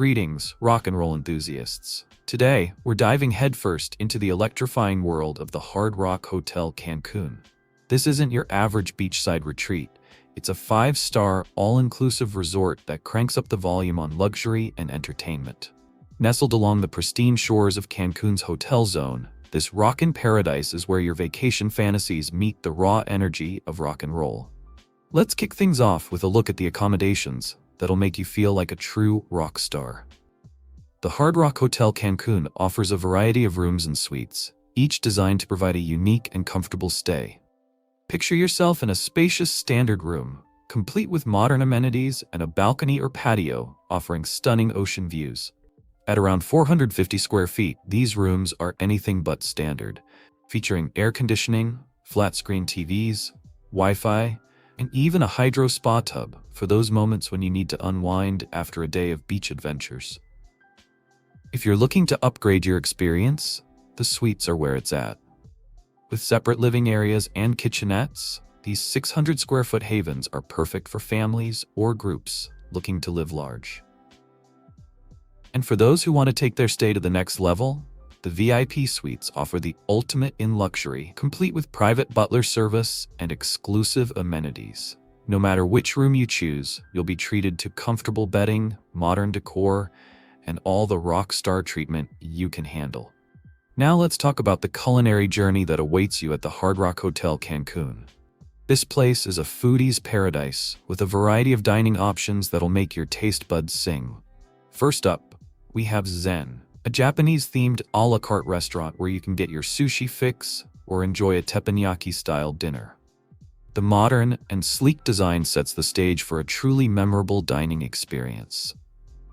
Greetings, rock and roll enthusiasts. Today, we're diving headfirst into the electrifying world of the Hard Rock Hotel Cancun. This isn't your average beachside retreat. It's a 5-star, all-inclusive resort that cranks up the volume on luxury and entertainment. Nestled along the pristine shores of Cancun's hotel zone, this rockin' paradise is where your vacation fantasies meet the raw energy of rock and roll. Let's kick things off with a look at the accommodations that'll make you feel like a true rock star. The Hard Rock Hotel Cancun offers a variety of rooms and suites, each designed to provide a unique and comfortable stay. Picture yourself in a spacious standard room, complete with modern amenities and a balcony or patio offering stunning ocean views. At around 450 square feet, these rooms are anything but standard, featuring air conditioning, flat-screen TVs, Wi-Fi, and even a hydro spa tub for those moments when you need to unwind after a day of beach adventures. If you're looking to upgrade your experience, the suites are where it's at. With separate living areas and kitchenettes, these 600-square-foot havens are perfect for families or groups looking to live large. And for those who want to take their stay to the next level, the VIP suites offer the ultimate in luxury, complete with private butler service and exclusive amenities. No matter which room you choose, you'll be treated to comfortable bedding, modern decor, and all the rock star treatment you can handle. Now let's talk about the culinary journey that awaits you at the Hard Rock Hotel Cancun. This place is a foodie's paradise with a variety of dining options that'll make your taste buds sing. First up, we have Zen, a Japanese-themed a la carte restaurant where you can get your sushi fix or enjoy a teppanyaki-style dinner. The modern and sleek design sets the stage for a truly memorable dining experience.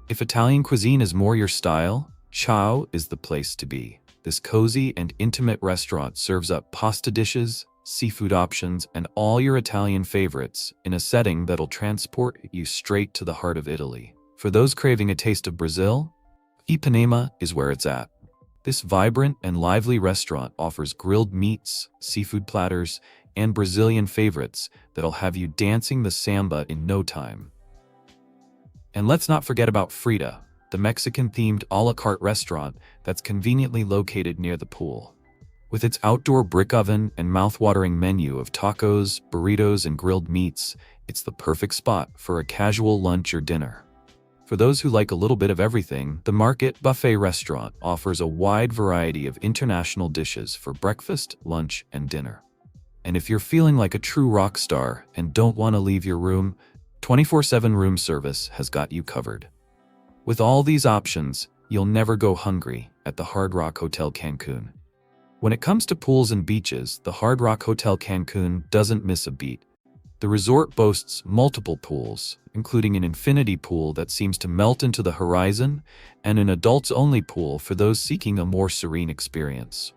If Italian cuisine is more your style, Ciao is the place to be. This cozy and intimate restaurant serves up pasta dishes, seafood options, and all your Italian favorites in a setting that'll transport you straight to the heart of Italy. For those craving a taste of Brazil, Ipanema is where it's at. This vibrant and lively restaurant offers grilled meats, seafood platters, and Brazilian favorites that'll have you dancing the samba in no time. And let's not forget about Frida, the Mexican-themed a la carte restaurant that's conveniently located near the pool. With its outdoor brick oven and mouth-watering menu of tacos, burritos, and grilled meats, it's the perfect spot for a casual lunch or dinner. For those who like a little bit of everything, the Market Buffet restaurant offers a wide variety of international dishes for breakfast, lunch, and dinner. And if you're feeling like a true rock star and don't want to leave your room, 24/7 room service has got you covered. With all these options, you'll never go hungry at the Hard Rock Hotel Cancun. When it comes to pools and beaches, the Hard Rock Hotel Cancun doesn't miss a beat. The resort boasts multiple pools, including an infinity pool that seems to melt into the horizon and an adults-only pool for those seeking a more serene experience.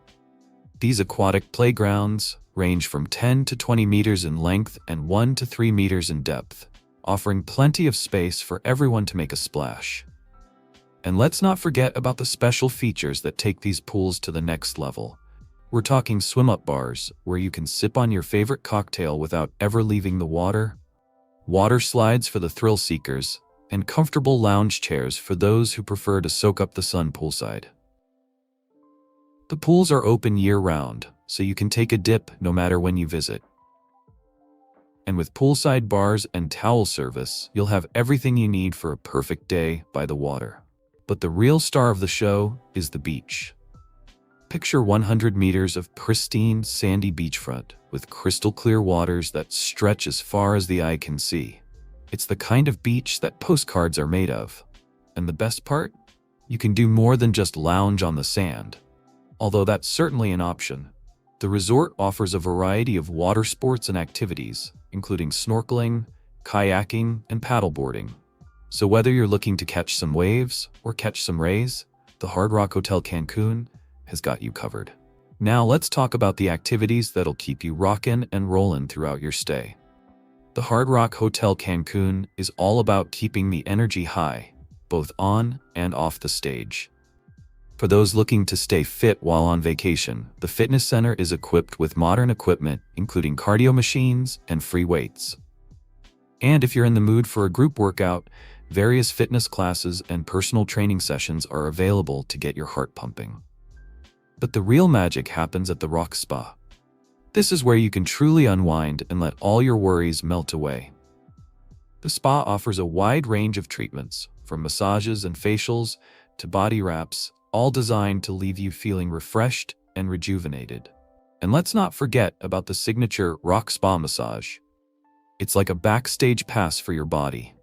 These aquatic playgrounds range from 10 to 20 meters in length and 1 to 3 meters in depth, offering plenty of space for everyone to make a splash. And let's not forget about the special features that take these pools to the next level. We're talking swim-up bars, where you can sip on your favorite cocktail without ever leaving the water, water slides for the thrill seekers, and comfortable lounge chairs for those who prefer to soak up the sun poolside. The pools are open year-round, so you can take a dip no matter when you visit. And with poolside bars and towel service, you'll have everything you need for a perfect day by the water. But the real star of the show is the beach. Picture 100 meters of pristine, sandy beachfront with crystal-clear waters that stretch as far as the eye can see. It's the kind of beach that postcards are made of. And the best part? You can do more than just lounge on the sand. Although that's certainly an option. The resort offers a variety of water sports and activities, including snorkeling, kayaking, and paddleboarding. So whether you're looking to catch some waves or catch some rays, the Hard Rock Hotel Cancun has got you covered. Now let's talk about the activities that'll keep you rockin' and rollin' throughout your stay. The Hard Rock Hotel Cancun is all about keeping the energy high, both on and off the stage. For those looking to stay fit while on vacation, the fitness center is equipped with modern equipment, including cardio machines and free weights. And if you're in the mood for a group workout, Various fitness classes and personal training sessions are available to get your heart pumping. But the real magic happens at the Rock Spa. This is where you can truly unwind and let all your worries melt away. The spa offers a wide range of treatments, from massages and facials to body wraps, all designed to leave you feeling refreshed and rejuvenated. And let's not forget about the signature Rock Spa massage. It's like a backstage pass for your body.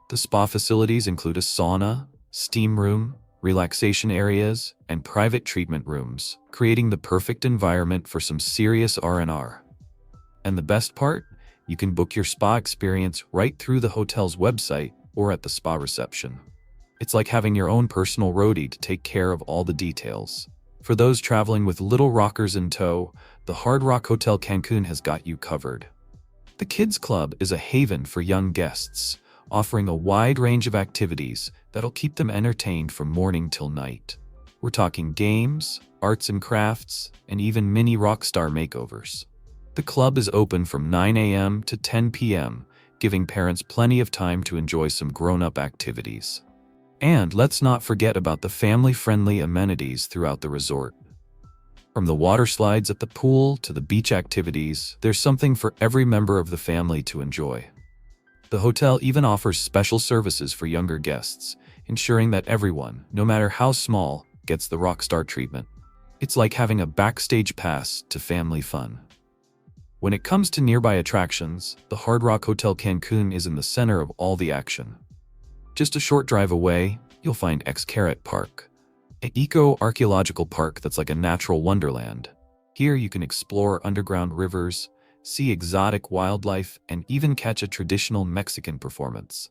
The spa facilities include a sauna, steam room, relaxation areas, and private treatment rooms, creating the perfect environment for some serious R&R. And the best part? You can book your spa experience right through the hotel's website or at the spa reception. It's like having your own personal roadie to take care of all the details. For those traveling with little rockers in tow, the Hard Rock Hotel Cancun has got you covered. The Kids Club is a haven for young guests, offering a wide range of activities that'll keep them entertained from morning till night. We're talking games, arts and crafts, and even mini rock star makeovers. The club is open from 9 a.m. to 10 p.m., giving parents plenty of time to enjoy some grown-up activities. And let's not forget about the family-friendly amenities throughout the resort. From the water slides at the pool to the beach activities, there's something for every member of the family to enjoy. The hotel even offers special services for younger guests, ensuring that everyone, no matter how small, gets the rockstar treatment. It's like having a backstage pass to family fun. When it comes to nearby attractions, the Hard Rock Hotel Cancun is in the center of all the action. Just a short drive away, you'll find Xcaret Park, an eco-archaeological park that's like a natural wonderland. Here you can explore underground rivers, see exotic wildlife, and even catch a traditional Mexican performance.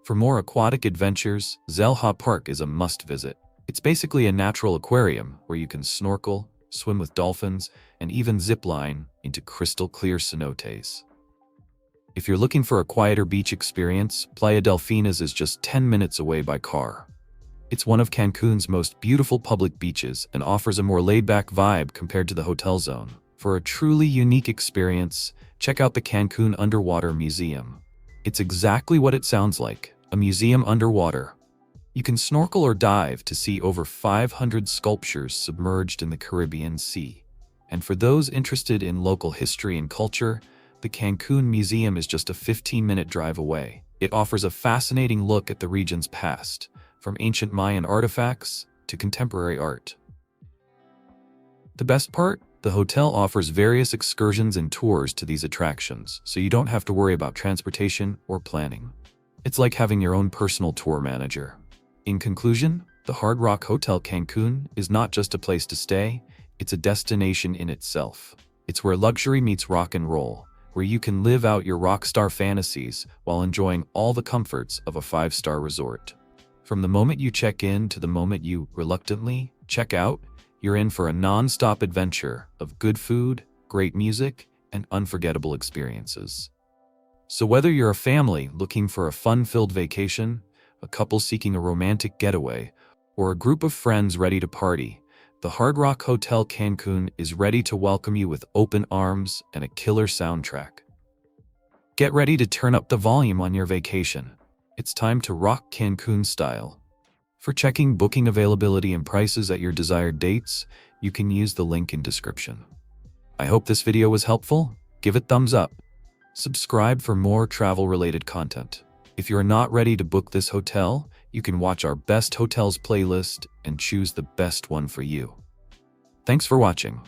For more aquatic adventures, Zelha Park is a must-visit. It's basically a natural aquarium where you can snorkel, swim with dolphins, and even zip line into crystal-clear cenotes. If you're looking for a quieter beach experience, Playa Delfines is just 10 minutes away by car. It's one of Cancun's most beautiful public beaches and offers a more laid-back vibe compared to the hotel zone. For a truly unique experience, check out the Cancun Underwater Museum. It's exactly what it sounds like, a museum underwater. You can snorkel or dive to see over 500 sculptures submerged in the Caribbean Sea. And for those interested in local history and culture, the Cancun Museum is just a 15-minute drive away. It offers a fascinating look at the region's past, from ancient Mayan artifacts to contemporary art. The best part? The hotel offers various excursions and tours to these attractions, so you don't have to worry about transportation or planning. It's like having your own personal tour manager. In conclusion, the Hard Rock Hotel Cancun is not just a place to stay, it's a destination in itself. It's where luxury meets rock and roll, where you can live out your rock star fantasies while enjoying all the comforts of a 5-star resort. From the moment you check in to the moment you reluctantly check out, you're in for a non-stop adventure of good food, great music, and unforgettable experiences. So whether you're a family looking for a fun-filled vacation, a couple seeking a romantic getaway, or a group of friends ready to party, the Hard Rock Hotel Cancun is ready to welcome you with open arms and a killer soundtrack. Get ready to turn up the volume on your vacation. It's time to rock Cancun style. For checking booking availability and prices at your desired dates, you can use the link in description. I hope this video was helpful. Give it thumbs up. Subscribe for more travel-related content. If you're not ready to book this hotel, you can watch our best hotels playlist and choose the best one for you. Thanks for watching.